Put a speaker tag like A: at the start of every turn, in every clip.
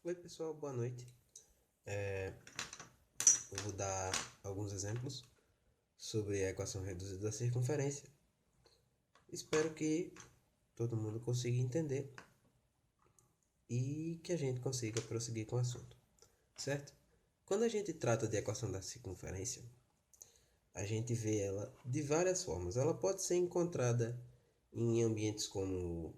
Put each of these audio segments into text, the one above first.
A: Oi pessoal, boa noite. Eu vou dar alguns exemplos sobre a equação reduzida da circunferência. Espero que todo mundo consiga entender e que a gente consiga prosseguir com o assunto, certo? Quando a gente trata de equação da circunferência, a gente vê ela de várias formas. Ela pode ser encontrada em ambientes como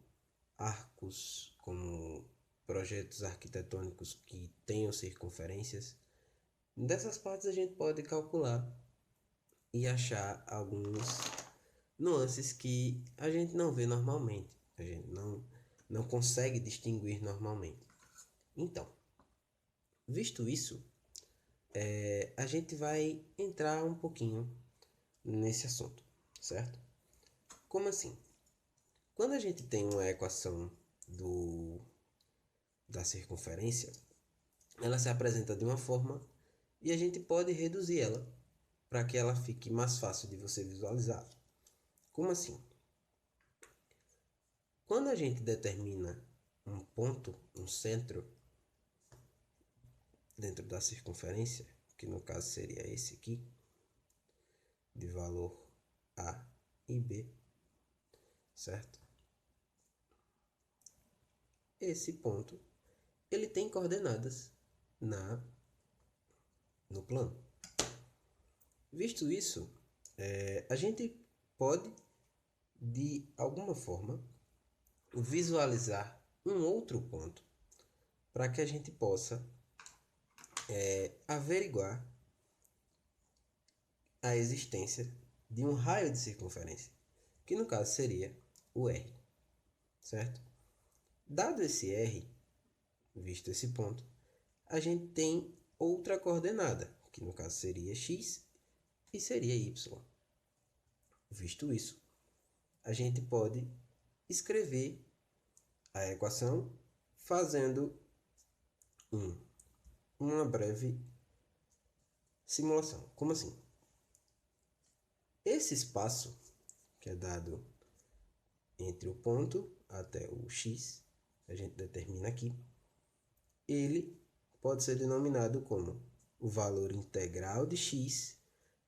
A: arcos, como projetos arquitetônicos que tenham circunferências. Dessas partes a gente pode calcular e achar alguns nuances que a gente não vê normalmente, a gente não consegue distinguir normalmente. Então, visto isso, a gente vai entrar um pouquinho nesse assunto, certo? Como assim? Quando a gente tem uma equação da circunferência, ela se apresenta de uma forma e a gente pode reduzir ela para que ela fique mais fácil de você visualizar. Como assim? Quando a gente determina um ponto, um centro, dentro da circunferência, que no caso seria esse aqui, de valor A e B, certo? Esse ponto, ele tem coordenadas no plano. Visto isso, a gente pode, de alguma forma, visualizar um outro ponto para que a gente possa averiguar a existência de um raio de circunferência, que no caso seria o R, certo? Dado esse R, visto esse ponto, a gente tem outra coordenada, que no caso seria x e seria y. Visto isso, a gente pode escrever a equação fazendo uma breve simulação. Como assim? Esse espaço que é dado entre o ponto até o x, a gente determina aqui, ele pode ser denominado como o valor integral de x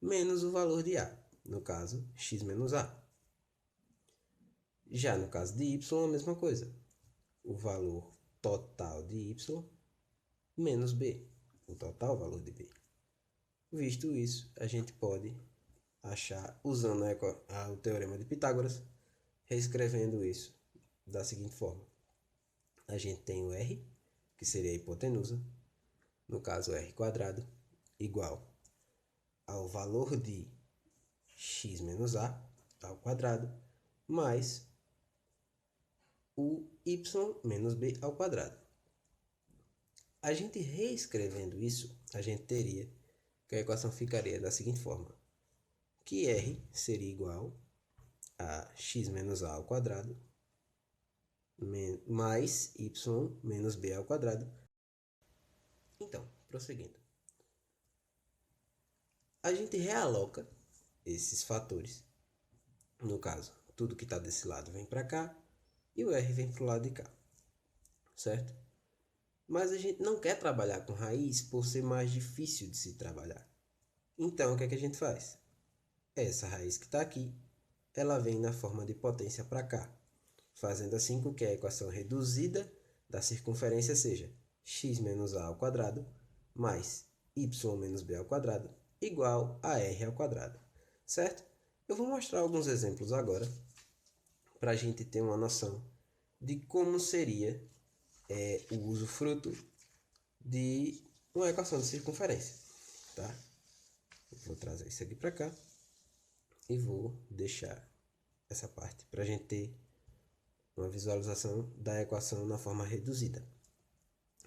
A: menos o valor de a, no caso, x menos a. Já no caso de y, a mesma coisa, o valor total de y menos b, o total valor de b. Visto isso, a gente pode achar, usando o teorema de Pitágoras, reescrevendo isso da seguinte forma. A gente tem o r, que seria a hipotenusa, no caso r quadrado, igual ao valor de x menos a ao quadrado, mais o y menos b ao quadrado. A gente reescrevendo isso, a gente teria que a equação ficaria da seguinte forma, que r seria igual a x menos a ao quadrado mais y menos b ao quadrado. Então, prosseguindo. A gente realoca esses fatores. No caso, tudo que está desse lado vem para cá e o r vem para o lado de cá, certo? Mas a gente não quer trabalhar com raiz por ser mais difícil de se trabalhar. Então, o que é que a gente faz? Essa raiz que está aqui, ela vem na forma de potência para cá, fazendo assim com que a equação reduzida da circunferência seja x menos a ao quadrado mais y menos b ao quadrado igual a r ao quadrado, certo? Eu vou mostrar alguns exemplos agora para a gente ter uma noção de como seria o usufruto de uma equação de circunferência, tá? Eu vou trazer isso aqui para cá e vou deixar essa parte para a gente ter uma visualização da equação na forma reduzida,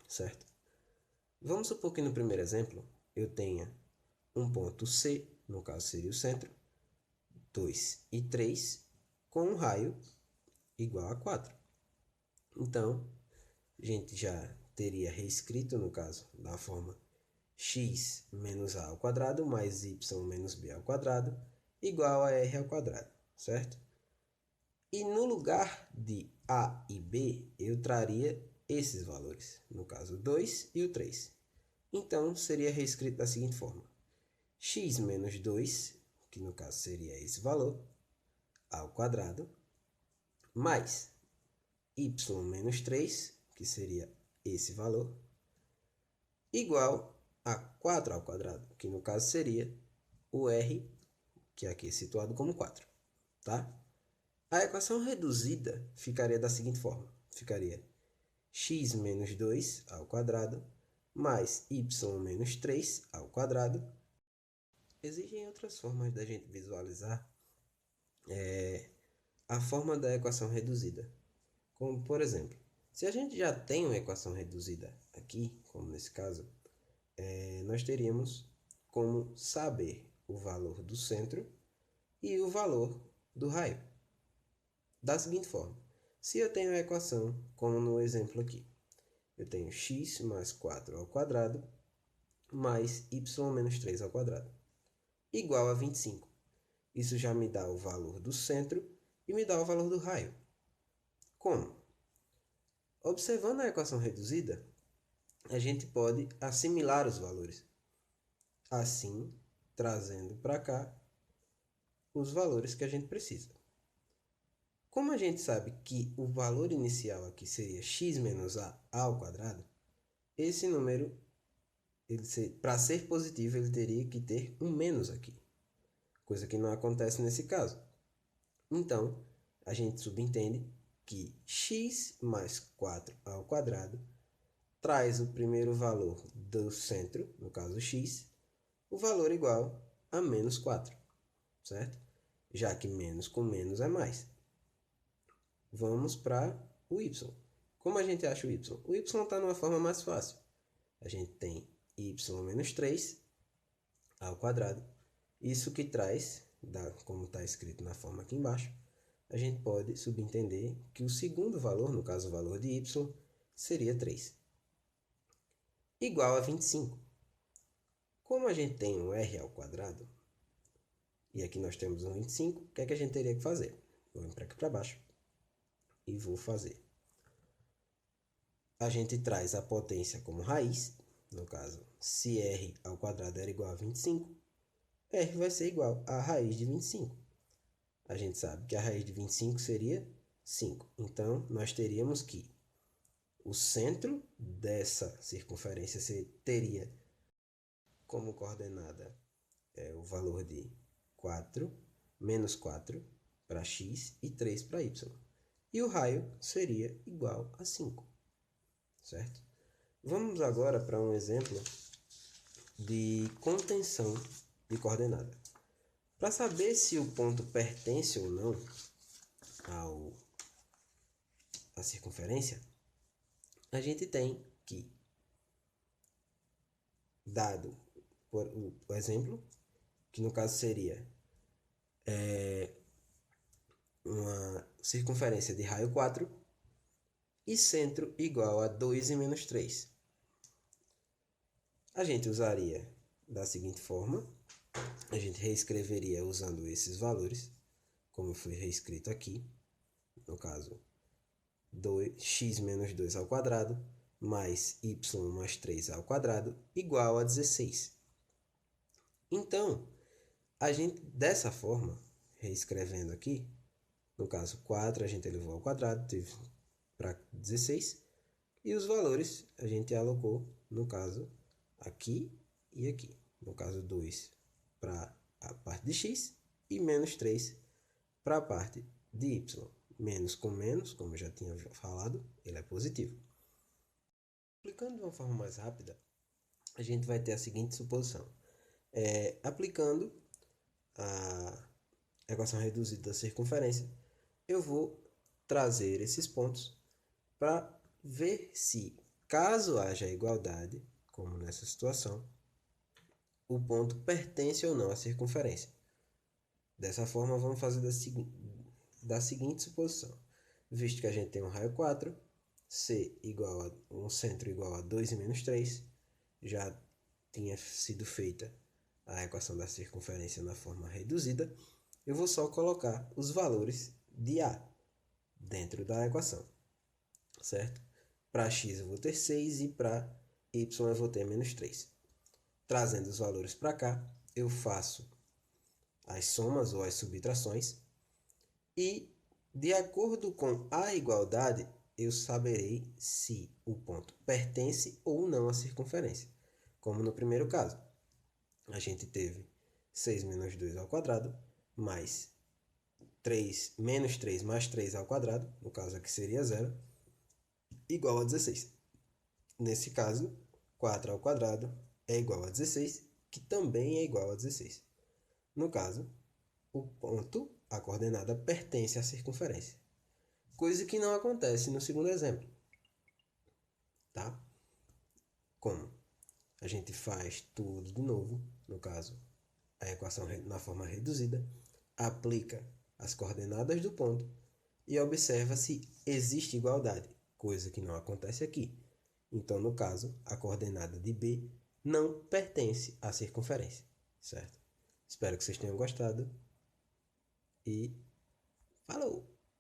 A: certo? Vamos supor que no primeiro exemplo eu tenha um ponto C, no caso seria o centro, 2 e 3, com um raio igual a 4. Então, a gente já teria reescrito, no caso, da forma x menos a ao quadrado mais y menos b ao quadrado igual a r ao quadrado, certo? E no lugar de a e b, eu traria esses valores, no caso 2 e o 3. Então, seria reescrito da seguinte forma: x menos 2, que no caso seria esse valor, ao quadrado, mais y menos 3, que seria esse valor, igual a 4 ao quadrado, que no caso seria o r, que aqui é situado como 4. Tá? A equação reduzida ficaria da seguinte forma: ficaria x menos 2 ao quadrado mais y menos 3 ao quadrado. Existem outras formas da gente visualizar a forma da equação reduzida. Como, por exemplo, se a gente já tem uma equação reduzida aqui, como nesse caso, nós teríamos como saber o valor do centro e o valor do raio. Da seguinte forma: se eu tenho a equação, como no exemplo aqui, eu tenho x mais 4 ao quadrado mais y menos 3 ao quadrado, igual a 25. Isso já me dá o valor do centro e me dá o valor do raio. Como? Observando a equação reduzida, a gente pode assimilar os valores, assim trazendo para cá os valores que a gente precisa. Como a gente sabe que o valor inicial aqui seria x menos a ao quadrado, esse número, para ser positivo, ele teria que ter um menos aqui, coisa que não acontece nesse caso. Então, a gente subentende que x mais 4 ao quadrado traz o primeiro valor do centro, no caso x, o valor igual a menos 4, certo? Já que menos com menos é mais. Vamos para o y. Como a gente acha o y? O y está numa forma mais fácil. A gente tem y menos 3 ao quadrado. Isso que traz, como está escrito na forma aqui embaixo, a gente pode subentender que o segundo valor, no caso o valor de y, seria 3. Igual a 25. Como a gente tem um r ao quadrado, e aqui nós temos um 25, o que é que a gente teria que fazer? Vou vir para aqui para baixo e vou fazer. A gente traz a potência como raiz, no caso, se r ao quadrado era igual a 25, r vai ser igual a raiz de 25. A gente sabe que a raiz de 25 seria 5. Então, nós teríamos que o centro dessa circunferência teria como coordenada o valor de 4, menos 4 para x e 3 para y. E o raio seria igual a 5, certo? Vamos agora para um exemplo de contenção de coordenada. Para saber se o ponto pertence ou não à circunferência, a gente tem que, dado o exemplo, que no caso seria uma circunferência de raio 4 e centro igual a 2 e menos 3. A gente usaria da seguinte forma: a gente reescreveria usando esses valores, como foi reescrito aqui, no caso, x menos 2 ao quadrado mais y mais 3 ao quadrado igual a 16. Então, a gente, dessa forma, reescrevendo aqui, no caso 4 a gente elevou ao quadrado, teve para 16, e os valores a gente alocou, no caso, aqui e aqui. No caso 2 para a parte de x e menos 3 para a parte de y. Menos com menos, como eu já tinha falado, ele é positivo. Aplicando de uma forma mais rápida, a gente vai ter a seguinte suposição. Aplicando a equação reduzida da circunferência, eu vou trazer esses pontos para ver se, caso haja igualdade, como nessa situação, o ponto pertence ou não à circunferência. Dessa forma, vamos fazer da seguinte suposição. Visto que a gente tem um raio 4, C igual a um centro igual a 2 e menos 3, já tinha sido feita a equação da circunferência na forma reduzida, eu vou só colocar os valores de A dentro da equação, certo? Para x eu vou ter 6 e para y eu vou ter menos 3. Trazendo os valores para cá, eu faço as somas ou as subtrações e, de acordo com a igualdade, eu saberei se o ponto pertence ou não à circunferência. Como no primeiro caso, a gente teve 6 menos 2 ao quadrado, mais 3, menos 3 mais 3 ao quadrado, no caso aqui seria 0, igual a 16. Nesse caso, 4 ao quadrado é igual a 16, que também é igual a 16. No caso, o ponto, a coordenada, pertence à circunferência. Coisa que não acontece no segundo exemplo. Tá? Como? A gente faz tudo de novo, no caso, a equação na forma reduzida, aplica as coordenadas do ponto e observa se existe igualdade, coisa que não acontece aqui. Então, no caso, a coordenada de B não pertence à circunferência, certo? Espero que vocês tenham gostado e falou!